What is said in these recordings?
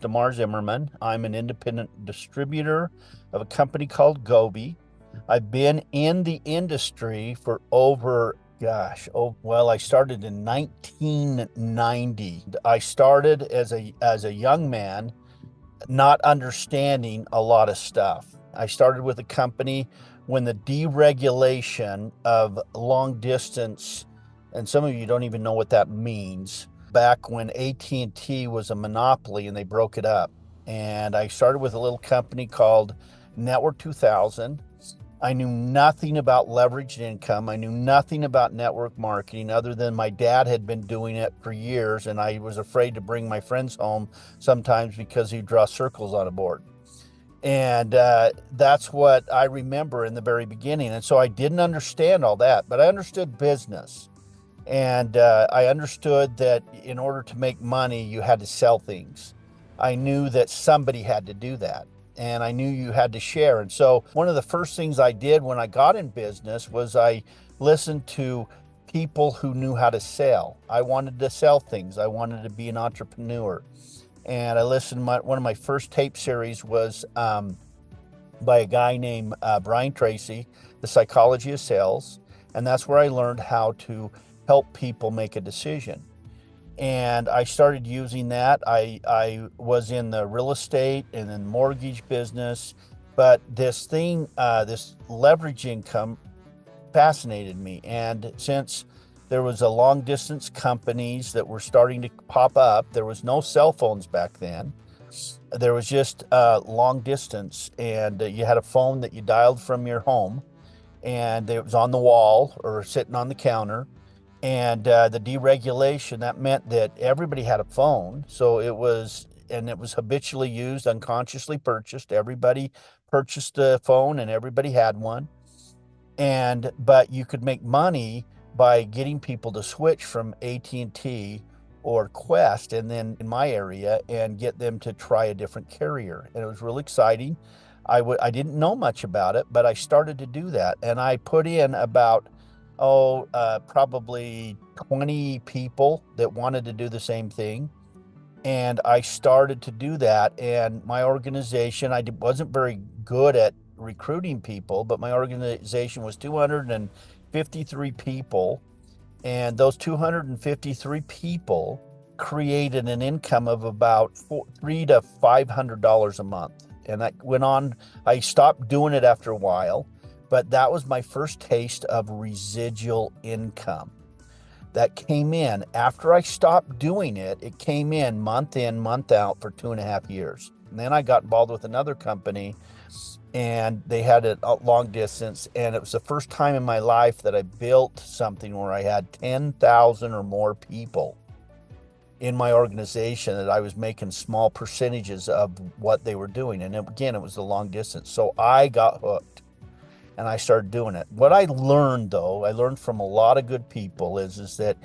DeMarr Zimmerman. I'm an independent distributor of a company called Gobi. I've been in the industry for over, I started in 1990. I started as a young man, not understanding a lot of stuff. I started with a company when the deregulation of long distance, and some of you don't even know what that means, back when AT&T was a monopoly and they broke it up. And I started with a little company called Network 2000. I knew nothing about leveraged income. I knew nothing about network marketing other than my dad had been doing it for years, and I was afraid to bring my friends home sometimes because he'd draw circles on a board. And that's what I remember in the very beginning. And so I didn't understand all that, but I understood business. And I understood that in order to make money, you had to sell things. I knew that somebody had to do that. And I knew you had to share. And so one of the first things I did when I got in business was I listened to people who knew how to sell. I wanted to sell things. I wanted to be an entrepreneur. And I listened, one of my first tape series was by a guy named Brian Tracy, The Psychology of Sales. And that's where I learned how to help people make a decision. And I started using that. I was in the real estate and then mortgage business, but this leverage income fascinated me. And since there was a long distance companies that were starting to pop up, there was no cell phones back then. There was just long distance, and you had a phone that you dialed from your home, and it was on the wall or sitting on the counter. And the deregulation, that meant that everybody had a phone. So it was habitually used, unconsciously purchased. Everybody purchased a phone and everybody had one. But you could make money by getting people to switch from AT&T or Quest, and then in my area, and get them to try a different carrier. And it was really exciting. I didn't know much about it, but I started to do that. And I put in about, probably 20 people that wanted to do the same thing. And I started to do that. And my organization, wasn't very good at recruiting people, but my organization was 253 people. And those 253 people created an income of about $300 to $500 a month. And that went on. I stopped doing it after a while, but that was my first taste of residual income that came in after I stopped doing it. It came in, month out for 2.5 years. And then I got involved with another company, and they had it long distance. And it was the first time in my life that I built something where I had 10,000 or more people in my organization, that I was making small percentages of what they were doing. And again, it was the long distance. So I got hooked and I started doing it. What I learned, though, I learned from a lot of good people, is that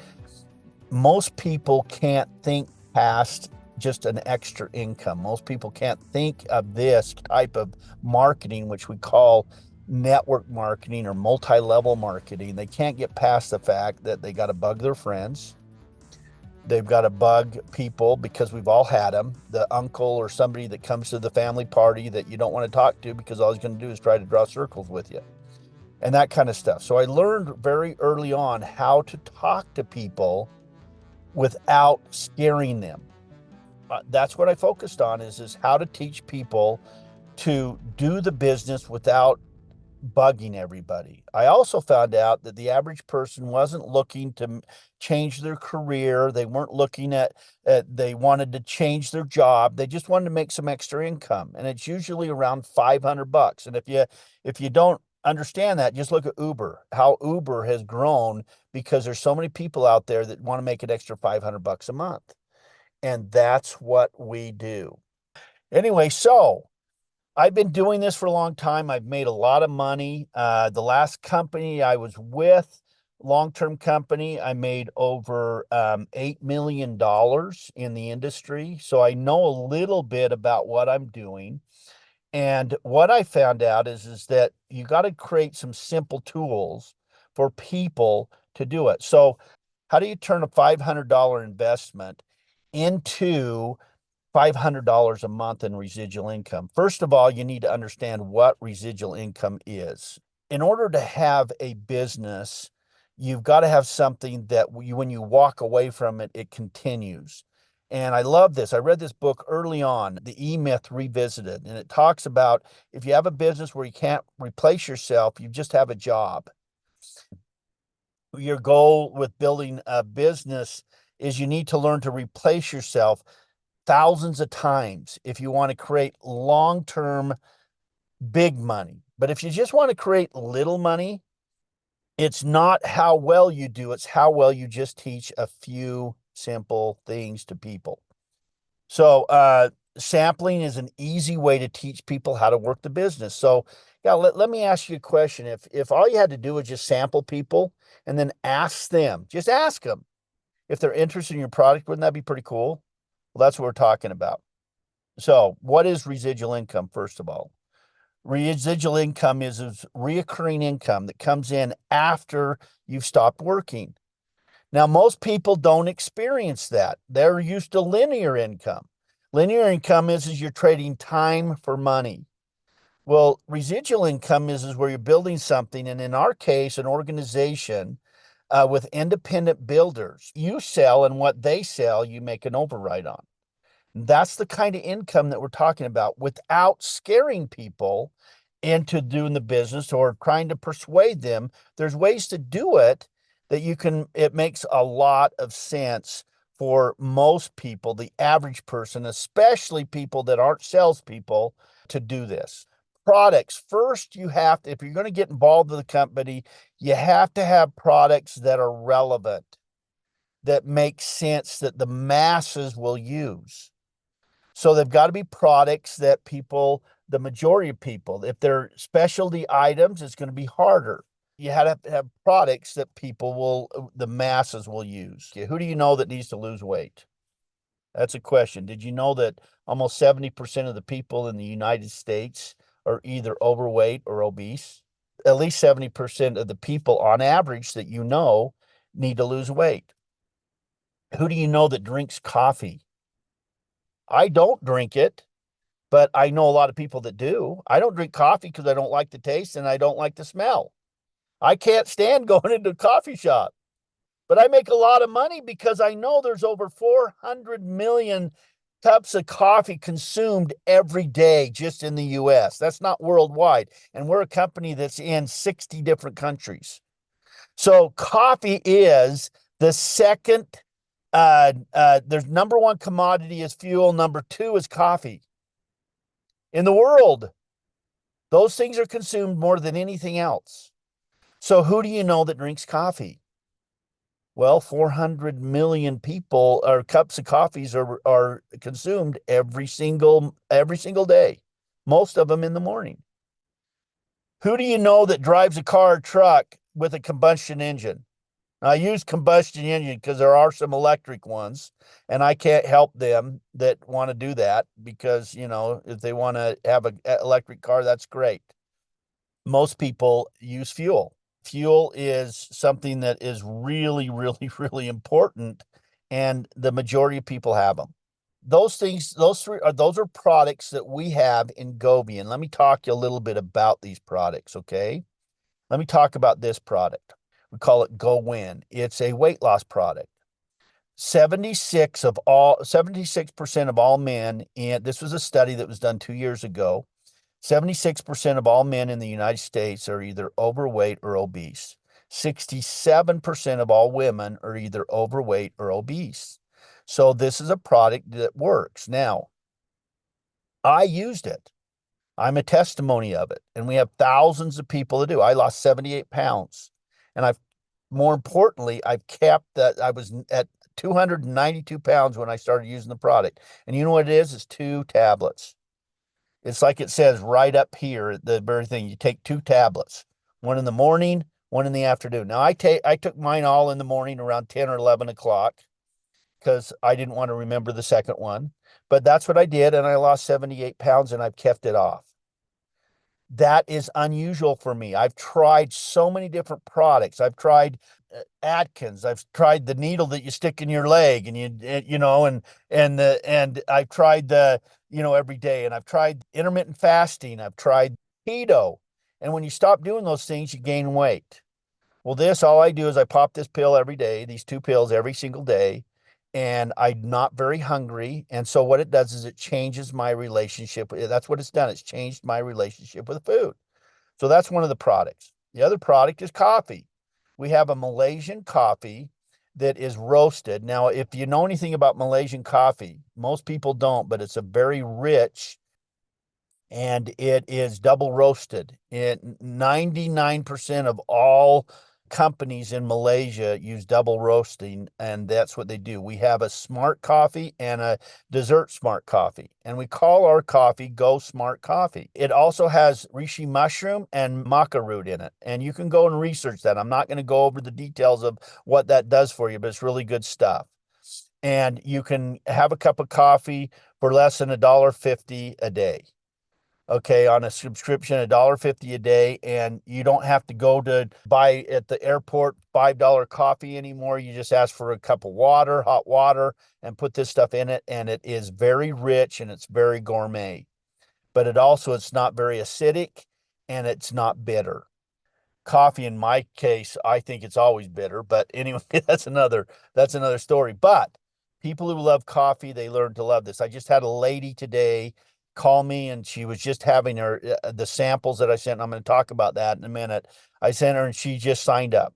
most people can't think past just an extra income. Most people can't think of this type of marketing, which we call network marketing or multi-level marketing. They can't get past the fact that they got to bug their friends. They've got to bug people, because we've all had them, the uncle or somebody that comes to the family party that you don't want to talk to because all he's going to do is try to draw circles with you, and that kind of stuff. So I learned very early on how to talk to people without scaring them. That's what I focused on, is how to teach people to do the business without bugging everybody. I also found out that the average person wasn't looking to change their career. They weren't looking they wanted to change their job. They just wanted to make some extra income. And it's usually around $500. And if you don't understand that, just look at Uber, how Uber has grown because there's so many people out there that want to make an extra $500 a month. And that's what we do. Anyway, so I've been doing this for a long time. I've made a lot of money. The last company I was with, long-term company, I made over $8 million in the industry. So I know a little bit about what I'm doing. And what I found out is that you got to create some simple tools for people to do it. So how do you turn a $500 investment into $500 a month in residual income. First of all, you need to understand what residual income is. In order to have a business, you've got to have something that when you walk away from it, it continues. And I love this. I read this book early on, The E-Myth Revisited, and it talks about if you have a business where you can't replace yourself, you just have a job. Your goal with building a business is you need to learn to replace yourself thousands of times if you want to create long-term big money. But if you just want to create little money, it's not how well you do, it's how well you just teach a few simple things to people. So sampling is an easy way to teach people how to work the business. So yeah, let me ask you a question. If all you had to do was just sample people and then ask them, just ask them if they're interested in your product, wouldn't that be pretty cool? Well, that's what we're talking about. So what is residual income, first of all? Residual income is reoccurring income that comes in after you've stopped working. Now, most people don't experience that. They're used to linear income. Linear income is you're trading time for money. Well, residual income is where you're building something, and in our case, an organization with independent builders. You sell, and what they sell, you make an override on. That's the kind of income that we're talking about without scaring people into doing the business or trying to persuade them. There's ways to do it that it makes a lot of sense for most people, the average person, especially people that aren't salespeople, to do this. Products. First, you have to, if you're going to get involved with a company, you have to have products that are relevant, that make sense, that the masses will use. So they've got to be products that the majority of people, if they're specialty items, it's going to be harder. You have to have products that the masses will use. Okay, who do you know that needs to lose weight? That's a question. Did you know that almost 70% of the people in the United States are either overweight or obese? At least 70% of the people on average that you know need to lose weight. Who do you know that drinks coffee? I don't drink it, but I know a lot of people that do. I don't drink coffee because I don't like the taste and I don't like the smell. I can't stand going into a coffee shop, but I make a lot of money because I know there's over 400 million cups of coffee consumed every day just in the US. That's not worldwide. And we're a company that's in 60 different countries. So coffee is the second, there's number one commodity is fuel. Number two is coffee in the world. Those things are consumed more than anything else. So who do you know that drinks coffee? Well, 400 million people or cups of coffees are consumed every single day. Most of them in the morning. Who do you know that drives a car or truck with a combustion engine? Now, I use combustion engine because there are some electric ones, and I can't help them that want to do that because, if they want to have an electric car, that's great. Most people use fuel. Fuel is something that is really, really, really important, and the majority of people have them. Those are products that we have in Gobi, and let me talk you a little bit about these products, okay? Let me talk about this product. We call it Go Win. It's a weight loss product. 76% of all men, and this was a study that was done 2 years ago, 76% of all men in the United States are either overweight or obese. 67% of all women are either overweight or obese. So this is a product that works. Now, I used it. I'm a testimony of it. And we have thousands of people that do. I lost 78 pounds. And more importantly, I've kept that. I was at 292 pounds when I started using the product. And you know what it is? It's 2 tablets. It's like it says right up here, the very thing. You take 2 tablets, one in the morning, one in the afternoon. Now, I took mine all in the morning around 10 or 11 o'clock because I didn't want to remember the second one. But that's what I did, and I lost 78 pounds, and I've kept it off. That is unusual for me. I've tried so many different products. I've tried Atkins. I've tried the needle that you stick in your leg, and you know, and I've tried the, every day, and I've tried intermittent fasting. I've tried keto. And when you stop doing those things, you gain weight. Well, all I do is I pop this pill every day, these two pills every single day, and I'm not very hungry. And so what it does is it changes my relationship. That's what it's done. It's changed my relationship with food. So that's one of the products. The other product is coffee. We have a Malaysian coffee that is roasted. Now, if you know anything about Malaysian coffee, most people don't, but it's a very rich, and it is double roasted. 99% of all companies in Malaysia use double roasting, and that's what they do. We have a smart coffee and a dessert smart coffee, and we call our coffee Go Smart Coffee. It also has reishi mushroom and maca root in it, and you can go and research that. I'm not going to go over the details of what that does for you, but it's really good stuff. And you can have a cup of coffee for less than $1.50 a day. Okay, on a subscription, $1.50 a day, and you don't have to go to buy at the airport $5 coffee anymore. You just ask for a cup of water, hot water, and put this stuff in it, and it is very rich and it's very gourmet. But it's not very acidic, and it's not bitter. Coffee, in my case, I think it's always bitter, but anyway, that's another story. But people who love coffee, they learn to love this. I just had a lady today call me, and she was just having the samples that I sent. I'm going to talk about that in a minute. I sent her, and she just signed up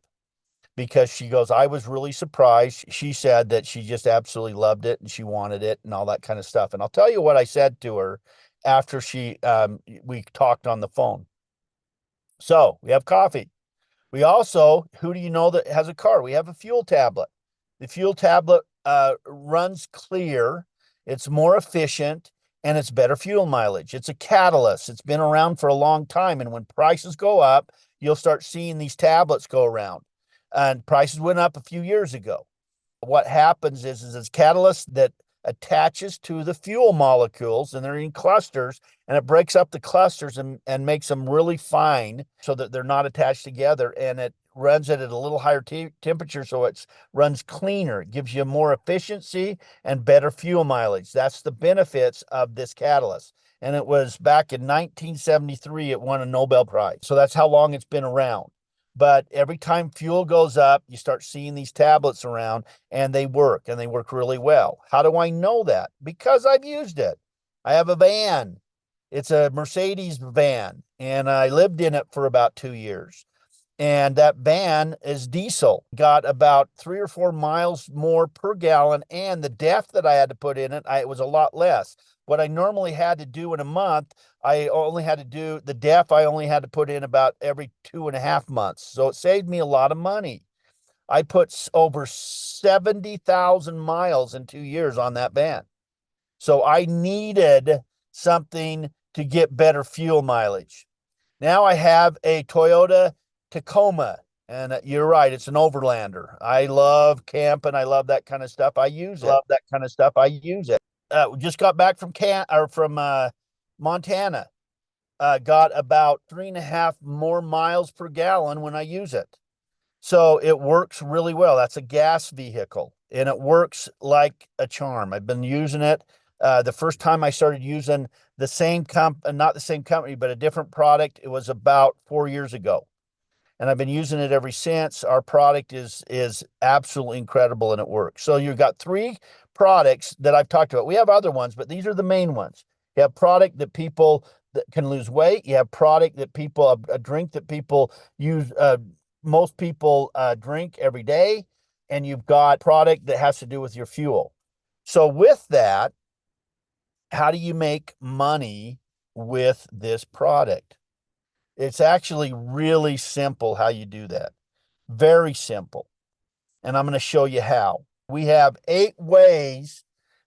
because she goes, I was really surprised. She said that she just absolutely loved it and she wanted it and all that kind of stuff. And I'll tell you what I said to her after we talked on the phone. So we have coffee. We also, who do you know that has a car? We have a fuel tablet. The fuel tablet runs clear, it's more efficient, and it's better fuel mileage. It's a catalyst. It's been around for a long time. And when prices go up, you'll start seeing these tablets go around. And prices went up a few years ago. What happens is it's catalyst that attaches to the fuel molecules, and they're in clusters, and it breaks up the clusters and makes them really fine so that they're not attached together, and it runs it at a little higher temperature, so it runs cleaner. It gives you more efficiency and better fuel mileage. That's the benefits of this catalyst. And it was back in 1973, it won a Nobel Prize. So that's how long it's been around. But every time fuel goes up, you start seeing these tablets around, and they work really well. How do I know that? Because I've used it. I have a van. It's a Mercedes van, and I lived in it for about 2 years. And that van is diesel, got about 3 or 4 miles more per gallon. And the depth that I had to put in it, it was a lot less. What I normally had to do in a month, I only had to do the depth, I only had to put in about every 2.5 months. So it saved me a lot of money. I put over 70,000 miles in 2 years on that van. So I needed something to get better fuel mileage. Now I have a Toyota Tacoma, and you're right, it's an overlander. I love camping. I love that kind of stuff. I use it. We just got back from Montana. Got about 3.5 more miles per gallon when I use it. So it works really well. That's a gas vehicle, and it works like a charm. I've been using it. The first time I started using not the same company, but a different product, it was about 4 years ago. And I've been using it ever since. Our product is absolutely incredible, and it works. So you've got 3 products that I've talked about. We have other ones, but these are the main ones. You have product that people that can lose weight. You have product that a drink that people use, most people drink every day. And you've got product that has to do with your fuel. So with that, how do you make money with this product? It's actually really simple how you do that. Very simple. And I'm going to show you how. We have 8 ways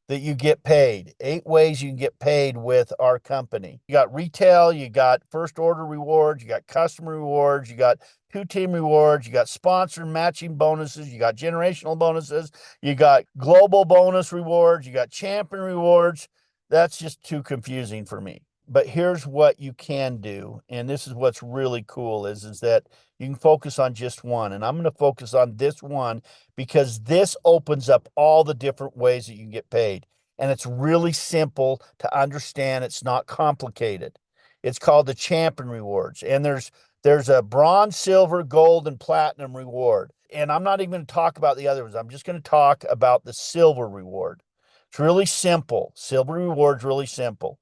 that you get paid. 8 ways you can get paid with our company. You got retail, you got first order rewards, you got customer rewards, you got 2-team rewards, you got sponsor matching bonuses, you got generational bonuses, you got global bonus rewards, you got champion rewards. That's just too confusing for me. But here's what you can do, and this is what's really cool is that you can focus on just one. And I'm going to focus on this one because this opens up all the different ways that you can get paid. And it's really simple to understand. It's not complicated. It's called the champion rewards. And there's a bronze, silver, gold, and platinum reward. And I'm not even going to talk about the other ones. I'm just going to talk about the silver reward. It's really simple. Silver reward's really simple.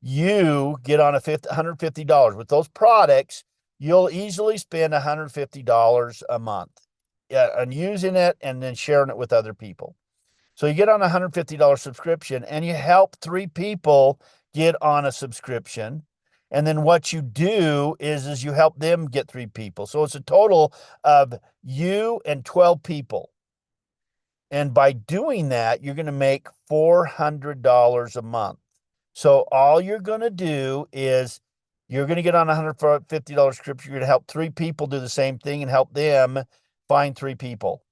You get on $150 with those products. You'll easily spend $150 a month on using it and then sharing it with other people. So you get on a $150 subscription and you help 3 people get on a subscription. And then what you do is you help them get 3 people. So it's a total of you and 12 people. And by doing that, you're going to make $400 a month. So all you're going to do is you're going to get on a $150 subscription. You're going to help 3 people do the same thing and help them find 3 people.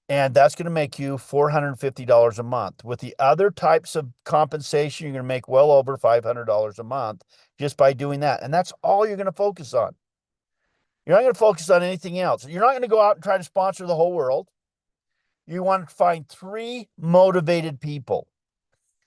And that's going to make you $450 a month. With the other types of compensation, you're going to make well over $500 a month just by doing that. And that's all you're going to focus on. You're not going to focus on anything else. You're not going to go out and try to sponsor the whole world. You want to find 3 motivated people.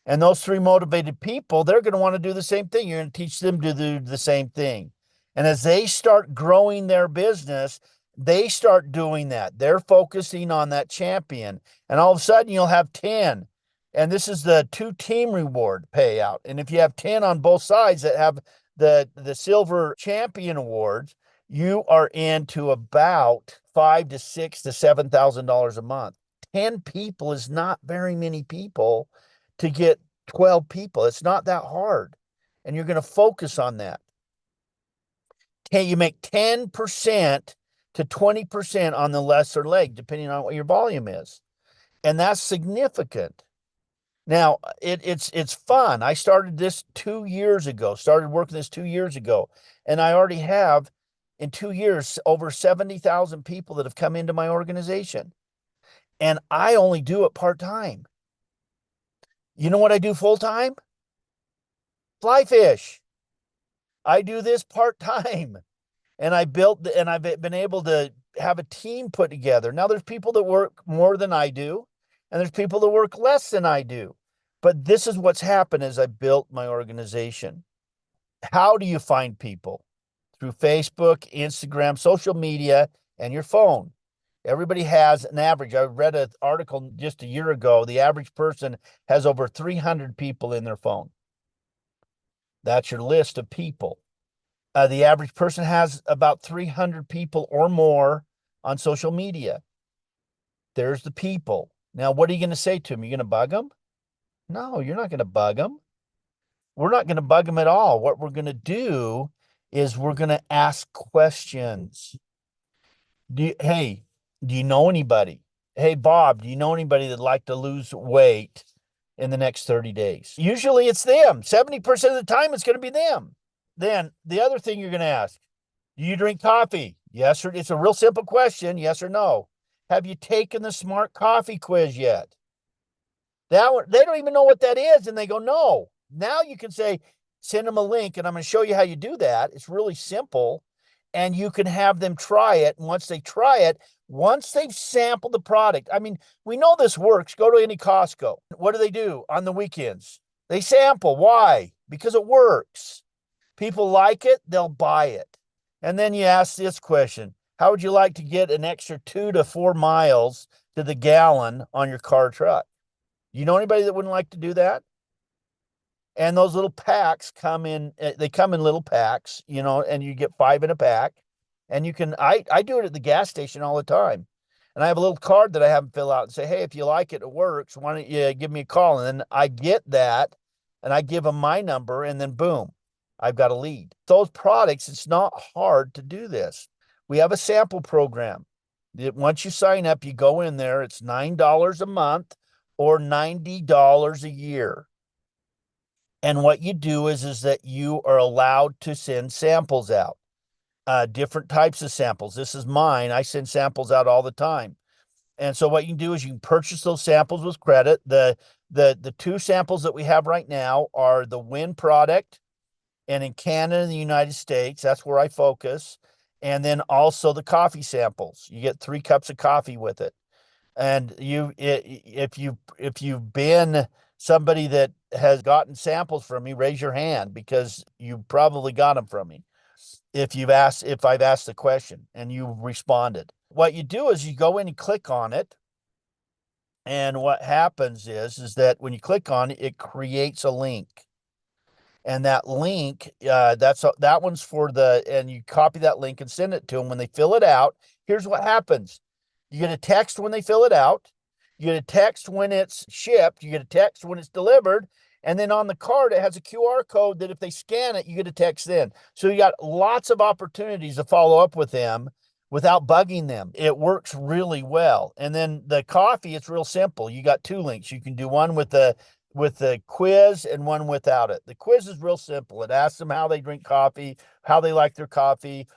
And those 3 motivated people, they're going to want to do the same thing. You're going to teach them to do the same thing. And as they start growing their business, they start doing that. They're focusing on that champion. And all of a sudden, you'll have 10. And this is the 2-team reward payout. And if you have 10 on both sides that have the silver champion awards, you are into about $5,000 to $6,000 to $7,000 a month. 10 people is not very many people to get 12 people. It's not that hard. And you're going to focus on that. You make 10% to 20% on the lesser leg, depending on what your volume is. And that's significant. Now, it's fun. I started this 2 years ago, started working this 2 years ago. And I already have, in 2 years, over 70,000 people that have come into my organization. And I only do it part-time. You know what I do full-time? Fly fish. I do this part-time. And I've been able to have a team put together. Now there's people that work more than I do, and there's people that work less than I do. But this is what's happened as I built my organization. How do you find people? Through Facebook, Instagram, social media, and your phone. Everybody has an average. I read an article just a year ago. The average person has over 300 people in their phone. That's your list of people. The average person has about 300 people or more on social media. There's the people. Now, what are you going to say to them? You're going to bug them? No, you're not going to bug them. We're not going to bug them at all. What we're going to do is we're going to ask questions. Hey, do you know anybody? Hey, Bob, do you know anybody that'd like to lose weight in the next 30 days? Usually it's them. 70% of the time, it's going to be them. Then the other thing you're going to ask, do you drink coffee? Yes, or it's a real simple question. Yes or no. Have you taken the smart coffee quiz yet? That one, they don't even know what that is. And they go, no. Now you can say, send them a link and I'm going to show you how you do that. It's really simple. And you can have them try it. And once they try it, once they've sampled the product, I mean, we know this works. Go to any Costco. What do on the weekends? They sample. Why? Because it works. People like it, they'll buy it. And then you ask this question: how would you like to get an extra 2 to 4 miles to the gallon on your car truck? You know anybody that wouldn't like to do that? And those little packs come in little packs, and you get 5 in a pack. And you can, I do it at the gas station all the time. And I have a little card that I have them fill out and say, hey, if you like it, it works. Why don't you give me a call? And then I get that and I give them my number and then boom, I've got a lead. Those products, it's not hard to do this. We have a sample program. Once you sign up, you go in there. It's $9 a month or $90 a year. And what you do is that you are allowed to send samples out, different types of samples. This is mine. I send samples out all the time. And so what you can do is you can purchase those samples with credit. The 2 samples that we have right now are the Win product and in Canada and the United States, that's where I focus. And then also the coffee samples. You get 3 cups of coffee with it. And if you've been somebody that has gotten samples from me, raise your hand because you probably got them from me. If I've asked the question and you responded, what you do is you go in and click on it. And what happens is that when you click on it, it creates a link. And that link, that one's for and you copy that link and send it to them. When they fill it out, here's what happens. You get a text when they fill it out. You get a text when it's shipped. You get a text when it's delivered. And then on the card, it has a QR code that if they scan it, you get a text then. So you got lots of opportunities to follow up with them without bugging them. It works really well. And then the coffee, it's real simple. You got 2 links. You can do one with the quiz and one without it. The quiz is real simple. It asks them how they drink coffee, how they like their coffee.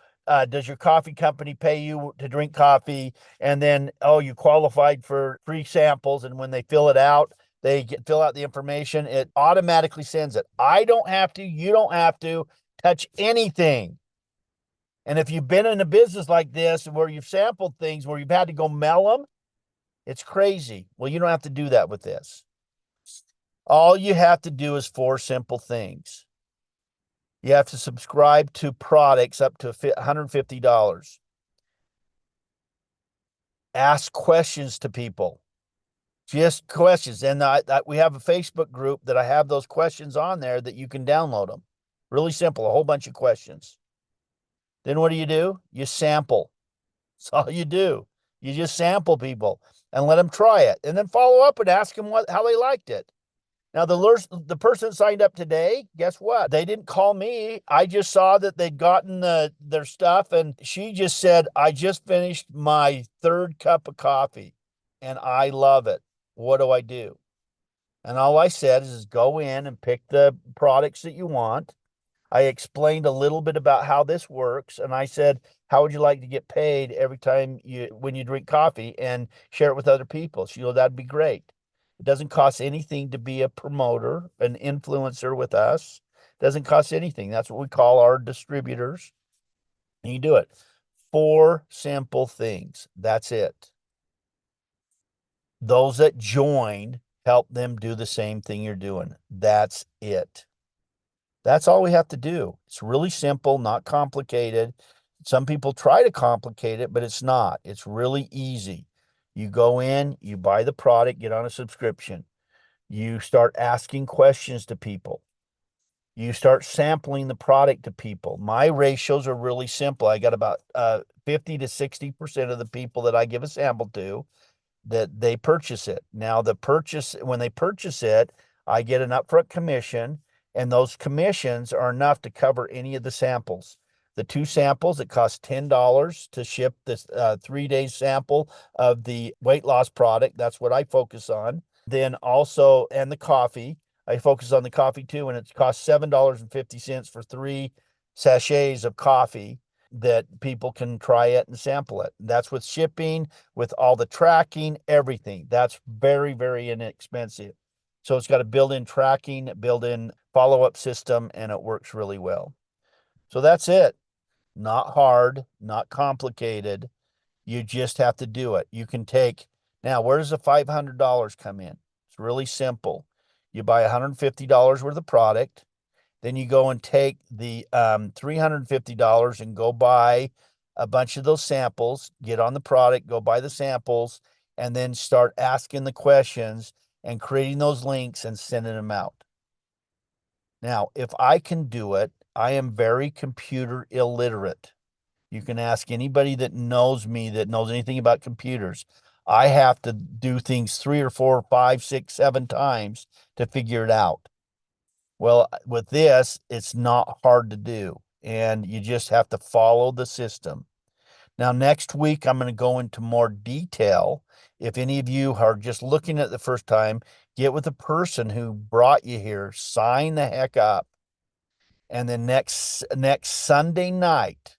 Does your coffee company pay you to drink coffee? And then, oh, you qualified for free samples. And when they fill it out, fill out the information. It automatically sends it. I don't have to. You don't have to touch anything. And if you've been in a business like this where you've sampled things where you've had to go mail them, it's crazy. Well, you don't have to do that with this. All you have to do is 4 simple things. You have to subscribe to products up to $150. Ask questions to people. Just questions. And we have a Facebook group that I have those questions on there that you can download them. Really simple, a whole bunch of questions. Then what do? You sample. That's all you do. You just sample people and let them try it. And then follow up and ask them how they liked it. Now, the person that signed up today, guess what? They didn't call me. I just saw that they'd gotten their stuff, and she just said, I just finished my 3rd cup of coffee, and I love it. What do I do? And all I said is go in and pick the products that you want. I explained a little bit about how this works, and I said, how would you like to get paid every time when you drink coffee, and share it with other people? She goes, that'd be great. It doesn't cost anything to be a promoter, an influencer with us. It doesn't cost anything. That's what we call our distributors. And you do it. 4 simple things. That's it. Those that join, help them do the same thing you're doing. That's it. That's all we have to do. It's really simple, not complicated. Some people try to complicate it, but it's not. It's really easy. You go in, you buy the product, get on a subscription. You start asking questions to people. You start sampling the product to people. My ratios are really simple. I got about 50 to 60% of the people that I give a sample to that they purchase it. Now, when they purchase it, I get an upfront commission, and those commissions are enough to cover any of the samples. The 2 samples, it costs $10 to ship this 3-day sample of the weight loss product. That's what I focus on. Then also, and the coffee, I focus on the coffee too, and it costs $7.50 for 3 sachets of coffee that people can try it and sample it. That's with shipping, with all the tracking, everything. That's very, very inexpensive. So it's got a built-in tracking, built-in follow-up system, and it works really well. So that's it. Not hard, not complicated. You just have to do it. You can now, where does the $500 come in? It's really simple. You buy $150 worth of product. Then you go and take the $350 and go buy a bunch of those samples, get on the product, go buy the samples, and then start asking the questions and creating those links and sending them out. Now, if I can do it, I am very computer illiterate. You can ask anybody that knows me, that knows anything about computers. I have to do things 3 or 4 or 5, 6, 7 times to figure it out. Well, with this, it's not hard to do, and you just have to follow the system. Now, next week, I'm going to go into more detail. If any of you are just looking at it the first time, get with the person who brought you here, sign the heck up. And then next Sunday night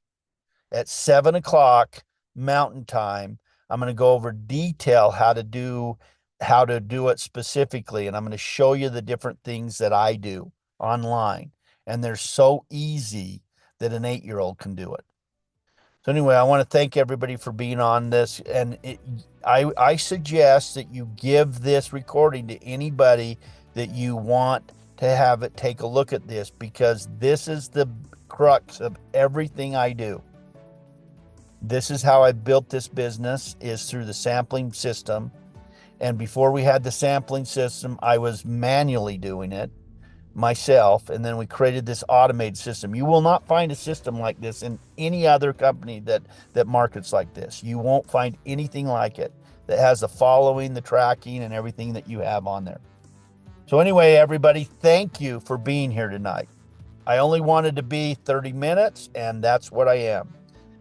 at 7 o'clock Mountain Time, I'm going to go over detail how to do it specifically. And I'm going to show you the different things that I do online. and they're so easy that an 8-year-old can do it. So anyway, I want to thank everybody for being on this, and I suggest that you give this recording to anybody that you want to have it take a look at this, because this is the crux of everything I do. This is how I built this business, is through the sampling system. And before we had the sampling system, I was manually doing it myself, and then we created this automated system. You will not find a system like this in any other company that markets like this. You won't find anything like it that has the following, the tracking, and everything that you have on there. So anyway, everybody, thank you for being here tonight. I only wanted to be 30 minutes, and that's what I am.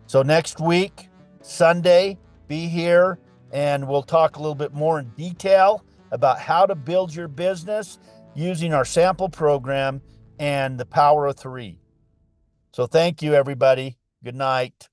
So next week, Sunday, be here, and we'll talk a little bit more in detail about how to build your business using our sample program and the power of 3. So thank you, everybody. Good night.